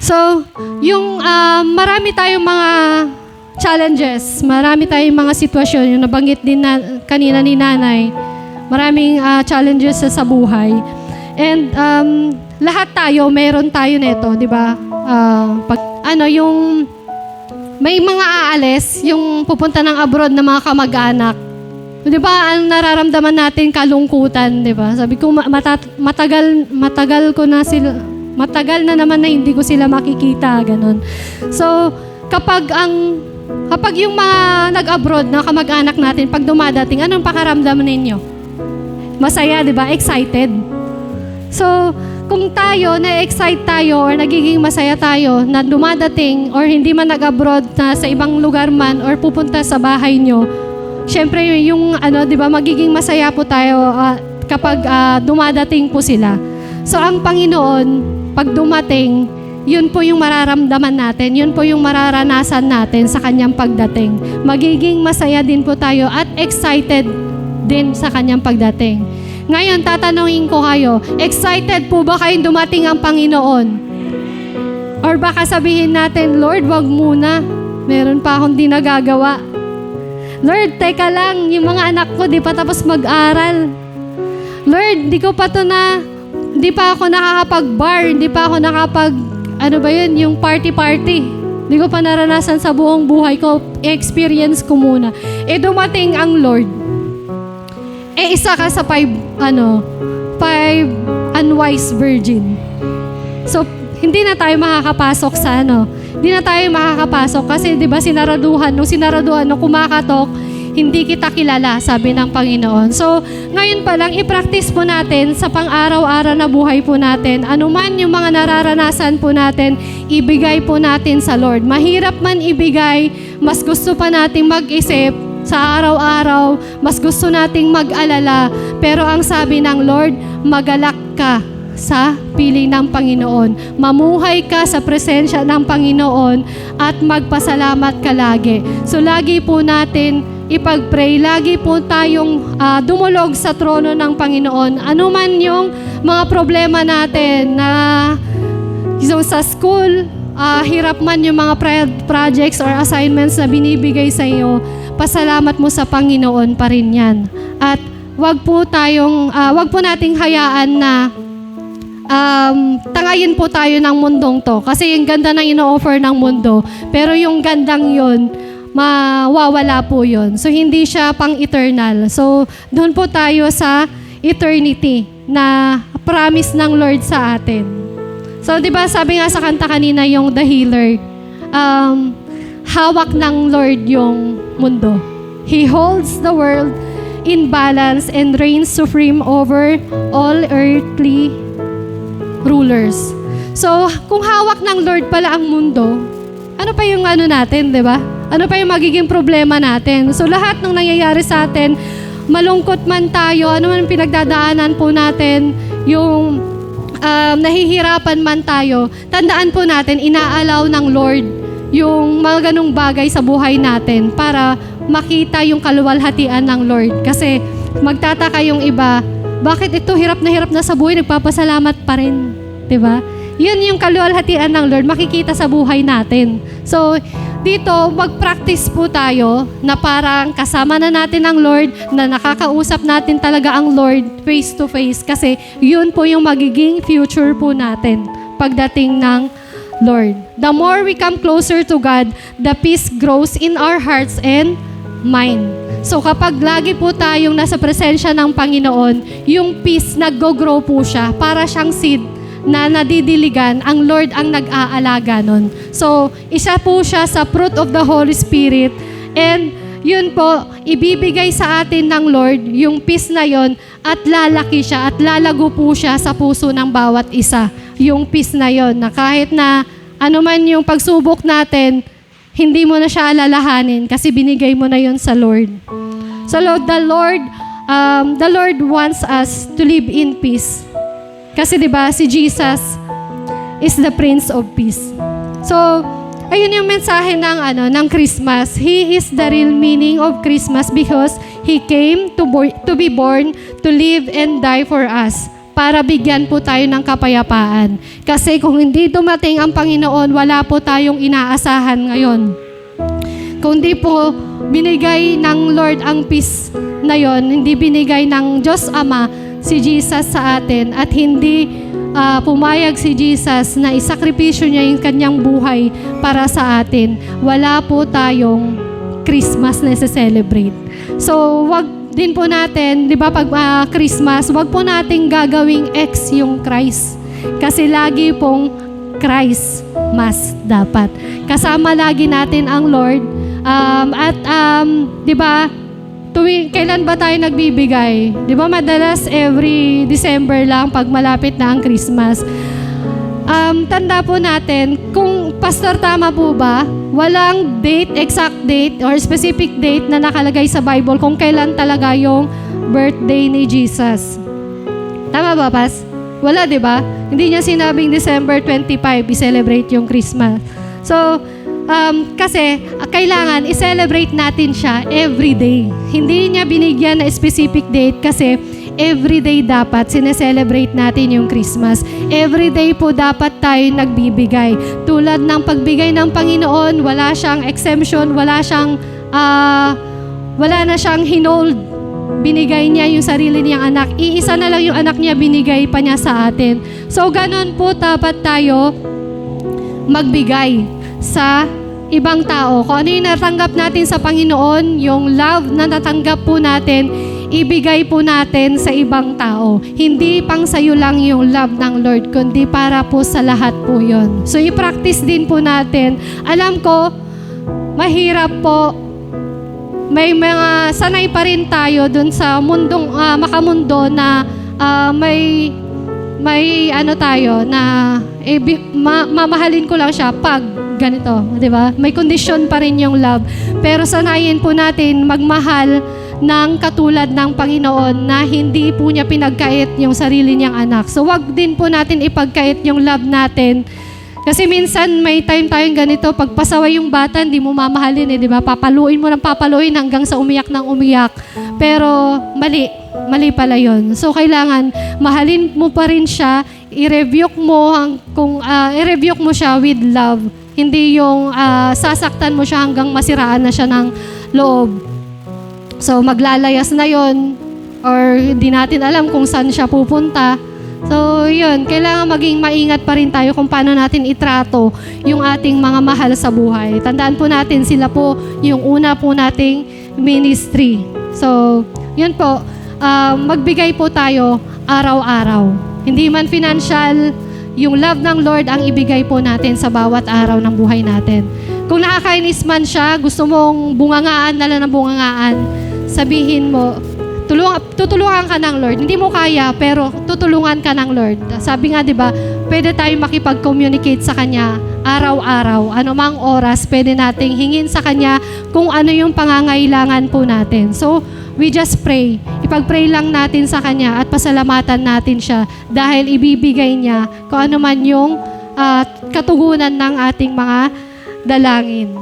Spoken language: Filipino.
So, yung marami tayong mga challenges, marami tayong mga sitwasyon, yung nabanggit din kanina ni Nanay, maraming challenges sa buhay. And lahat tayo, meron tayo nito, di ba? Yung may mga aalis, yung pupunta ng abroad na mga kamag-anak. Di ba, ang nararamdaman natin kalungkutan, di ba? Sabi ko, matagal na naman na hindi ko sila makikita, ganun. So, kapag yung mga nag-abroad na kamag-anak natin, pag dumadating, anong pakaramdam ninyo? Masaya, di ba? Excited. So, kung tayo, na-excite tayo or nagiging masaya tayo na dumadating or hindi man nag-abroad na sa ibang lugar man or pupunta sa bahay nyo, syempre yung di ba, magiging masaya po tayo kapag dumadating po sila. So, ang Panginoon, pag dumating, yun po yung mararamdaman natin, yun po yung mararanasan natin sa kanyang pagdating. Magiging masaya din po tayo at excited din sa kanyang pagdating. Ngayon, tatanungin ko kayo, excited po ba kayong dumating ang Panginoon? Or baka sabihin natin, Lord, wag muna. Meron pa akong di nagagawa. Lord, teka lang, yung mga anak ko di pa tapos mag-aral. Lord, di pa ako nakakapag-bar, di pa ako yung party-party. Di ko pa naranasan sa buong buhay ko, experience ko muna. Dumating ang Lord. Isa ka sa five unwise virgin. So, hindi na tayo makakapasok sa Hindi na tayo makakapasok kasi 'di ba sinaraduhan nung kumakatok, hindi kita kilala, sabi ng Panginoon. So, ngayon pa lang i-practice po natin sa pang-araw-araw na buhay po natin. Ano man yung mga nararanasan po natin, ibigay po natin sa Lord. Mahirap man ibigay, mas gusto pa nating mag-isip sa araw-araw, mas gusto nating mag-alala. Pero ang sabi ng Lord, magalak ka sa piling ng Panginoon. Mamuhay ka sa presensya ng Panginoon at magpasalamat ka lagi. So lagi po natin ipag-pray, lagi po tayong dumulog sa trono ng Panginoon. Ano man yung mga problema natin na sa school, hirap man yung mga projects or assignments na binibigay sa iyo, pasalamat mo sa Panginoon pa rin yan. At wag po nating hayaan na tangayin po tayo ng mundong to. Kasi yung ganda ng ino-offer ng mundo, pero yung gandang yon, mawawala po yun. So, hindi siya pang-eternal. So, doon po tayo sa eternity na promise ng Lord sa atin. So, di ba sabi nga sa kanta kanina yung The Healer, hawak ng Lord yung mundo. He holds the world in balance and reigns supreme over all earthly rulers. So, kung hawak ng Lord pala ang mundo, ano pa yung natin, di ba? Ano pa yung magiging problema natin? So, lahat ng nangyayari sa atin, malungkot man tayo, ano man pinagdadaanan po natin, yung nahihirapan man tayo, tandaan po natin, inaalaw ng Lord yung mga ganong bagay sa buhay natin para makita yung kaluwalhatian ng Lord. Kasi magtataka yung iba, bakit ito hirap na sa buhay, nagpapasalamat pa rin. Diba? Yun yung kaluwalhatian ng Lord, makikita sa buhay natin. So, dito, mag-practice po tayo na parang kasama na natin ang Lord, na nakakausap natin talaga ang Lord face to face kasi yun po yung magiging future po natin pagdating ng Lord. The more we come closer to God, the peace grows in our hearts and mind. So kapag lagi po tayong nasa presensya ng Panginoon, yung peace nag-grow po siya para siyang seed na nadidiligan, ang Lord ang nag-aalaga nun. So, isa po siya sa fruit of the Holy Spirit. And yun po, ibibigay sa atin ng Lord yung peace na yon at lalaki siya at lalago po siya sa puso ng bawat isa. Yung peace na yon na kahit na ano man yung pagsubok natin, hindi mo na siya alalahanin kasi binigay mo na yon sa Lord. So Lord, the Lord wants us to live in peace. Kasi 'di ba si Jesus is the Prince of Peace. So, ayun yung mensahe ng Christmas. He is the real meaning of Christmas because He came to be born, to live and die for us. para bigyan po tayo ng kapayapaan. Kasi kung hindi dumating ang Panginoon, wala po tayong inaasahan ngayon. Kung hindi po binigay ng Lord ang peace na yon, hindi binigay ng Diyos Ama si Jesus sa atin, at hindi pumayag si Jesus na isakripisyo niya yung kanyang buhay para sa atin, wala po tayong Christmas na celebrate. So, wag din po natin, di ba, pag Christmas, wag po nating gagawing X yung Christ. Kasi lagi pong Christ mas dapat. Kasama lagi natin ang Lord. Di ba, kailan ba tayo nagbibigay? Di ba madalas every December lang pag malapit na ang Christmas. Tanda po natin, kung pastor tama po ba, walang date, exact date or specific date na nakalagay sa Bible kung kailan talaga yung birthday ni Jesus. Tama ba, Pas? Wala, di ba? Hindi niya sinabing December 25 i-celebrate yung Christmas. So, kasi kailangan i-celebrate natin siya every day. Hindi niya binigyan na specific date kasi everyday dapat sineselebrate natin yung Christmas. Everyday po dapat tayo nagbibigay. Tulad ng pagbigay ng Panginoon, wala siyang exemption, wala na siyang hinold. Binigay niya yung sarili niyang anak. Iisa na lang yung anak niya, binigay pa niya sa atin. So, ganun po dapat tayo magbigay sa ibang tao. Kung ano yung natanggap natin sa Panginoon, yung love na natanggap po natin, ibigay po natin sa ibang tao. Hindi pang sayo lang yung love ng Lord, kundi para po sa lahat po yon. So, i-practice din po natin. Alam ko, mahirap po. May mga sanay pa rin tayo dun sa mundong makamundo na may ano tayo na mamahalin ko lang siya pag ganito, di ba? May kondisyon pa rin yung love. Pero sanayin po natin magmahal ng katulad ng Panginoon na hindi po niya pinagkait yung sarili niyang anak. So, wag din po natin ipagkait yung love natin. Kasi minsan may time tayong ganito, pag pasaway yung bata, hindi mo mamahalin di ba? Papaluin mo ng papaluin hanggang sa umiyak ng umiyak. Pero mali pala yun. So, kailangan mahalin mo pa rin siya, i-rebuke mo siya with love. Hindi yung sasaktan mo siya hanggang masiraan na siya ng loob. So, maglalayas na yon, or hindi natin alam kung saan siya pupunta. So, yun, kailangan maging maingat pa rin tayo kung paano natin itrato yung ating mga mahal sa buhay. Tandaan po natin, sila po yung una po nating ministry. So, yun po, magbigay po tayo araw-araw. Hindi man financial, yung love ng Lord ang ibigay po natin sa bawat araw ng buhay natin. Kung nakakainis man siya, gusto mong bungangaan na lang ng bungangaan, sabihin mo, tutulungan ka ng Lord. Hindi mo kaya, pero tutulungan ka ng Lord. Sabi nga, di ba, pwede tayo makipag-communicate sa Kanya araw-araw. Anumang oras, pwede nating hingin sa Kanya kung ano yung pangangailangan po natin. So, we just pray. Ipag-pray lang natin sa Kanya at pasalamatan natin siya dahil ibibigay niya kung ano man yung katugunan ng ating mga dalangin.